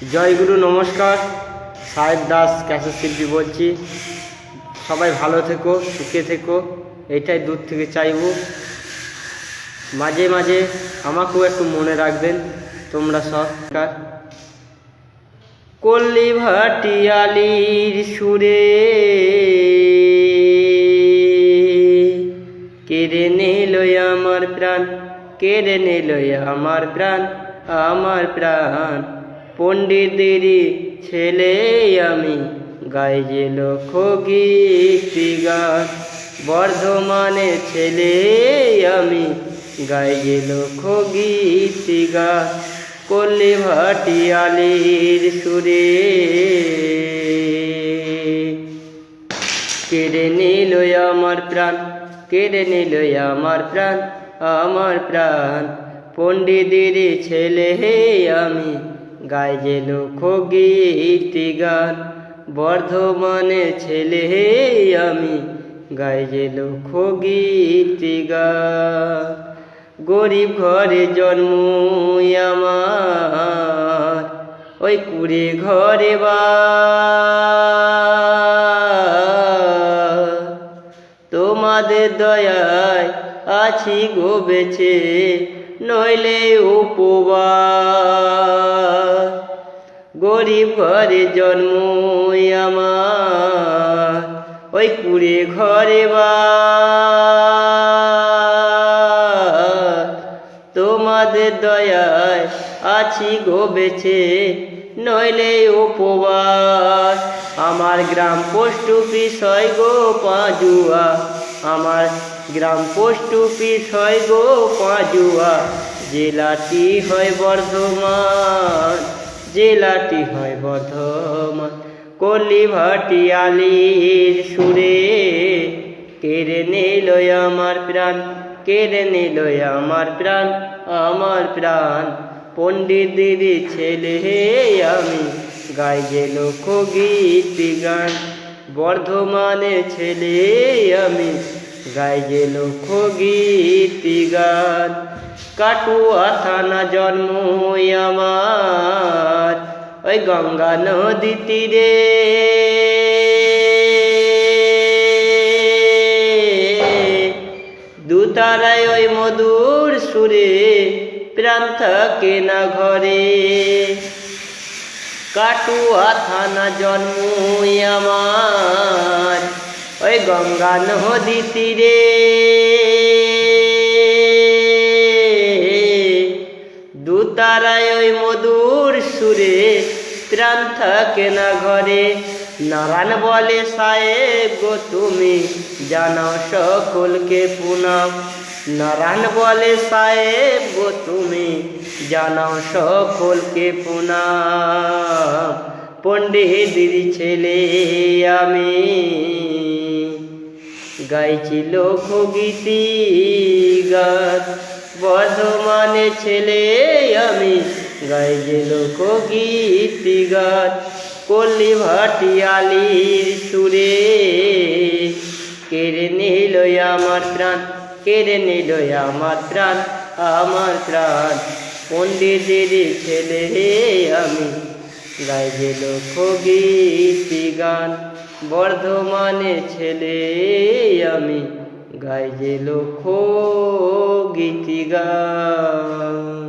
জয়গুরু নমস্কার। সাহেব দাস ক্যাসেট শিল্পী বলছি। সবাই ভালো থেকো, সুখে থেকো, এইটাই দূর থেকে চাইব। মাঝে মাঝে আমাকেও একটু মনে রাখবেন তোমরা সরকার। কল্লি ভাটিয়ালির সুরে কেড়ে নিল আমার প্রাণ, কেড়ে নিল আমার প্রাণ, আমার প্রাণ। পণ্ডিতেরই ছেলে আমি, গাই যে লোকগীতি গান। বর্ধমানে ছেলে আমি, গাই যে লোকগীতি গান। কল্লি ভাটিয়ালির সুরে কেড়ে নিল আমার প্রাণ, কেড়ে নিল আমার প্রাণ, আমার প্রাণ। পণ্ডিতের ছেলে আমি, গাই যে লোকগীতি গান। বর্ধমানে ছেলে আমি, গাই যে লোকগীতি গান। গরিব ঘরে জন্ম আমার, ওই কুড়ে ঘরে তোমাদের দয়ায় আছি গো বেঁচে, নইলে উপবাস। গরিব ঘরে জন্ম আমার, ওই কুড়ে ঘরে তোমাদের দয়ায় আছি গো বেঁচে, নইলে উপবাস। আমার গ্রাম পোস্ট অফিস হয় গো পাঁজুয়া, আমার গ্রাম পোস্ট অফিস হয় গো পাঁজুয়া। জেলাটি হয় বর্ধমান, জেলাটি হয় বর্ধমান। কল্লি ভাটিয়ালির সুরে কেড়ে নিল আমার প্রাণ, কেড়ে নিল আমার প্রাণ, আমার প্রাণ। পণ্ডিতের ছেলে আমি, গাই যে লোকগীতি গান। বর্ধমানে ছেলে আমি, গাই যে লোকগীতি গান। কাটুয়া থানা জন্ম আমার, ওই গঙ্গা নদী তীরে। দুতারায় ওই মধুর সুরে প্রাণ থাকে না ঘরে। কাটুয়া থানা জন্ম আমার, ওই গঙ্গা নদী তীরে। দুতারায় ওই মধুর সুরে প্রাণ থাকে না ঘরে। নারায়ণ বলে সাহেব গো তুমি, জানাও সকলকে প্রণাম। নারায়ণ বলে সাহেব গো তুমি, জানাও সকলকে প্রণাম। পণ্ডিতের ছেলে আমি, গাইছি লোকগীতি গান। বর্ধমানে ছেলে আমি, গাই যে লোকগীতি গান। কল্লি ভাটিয়ালির সুরে কেড়ে নিল আমার প্রাণ, কেড়ে নিল আমার প্রাণ, আমার প্রাণ। পণ্ডিতের ছেলে আমি, গাই যে লোকগীতি গান। বর্ধমানে ছেলে আমি, গাই যে লোকগীতি গান।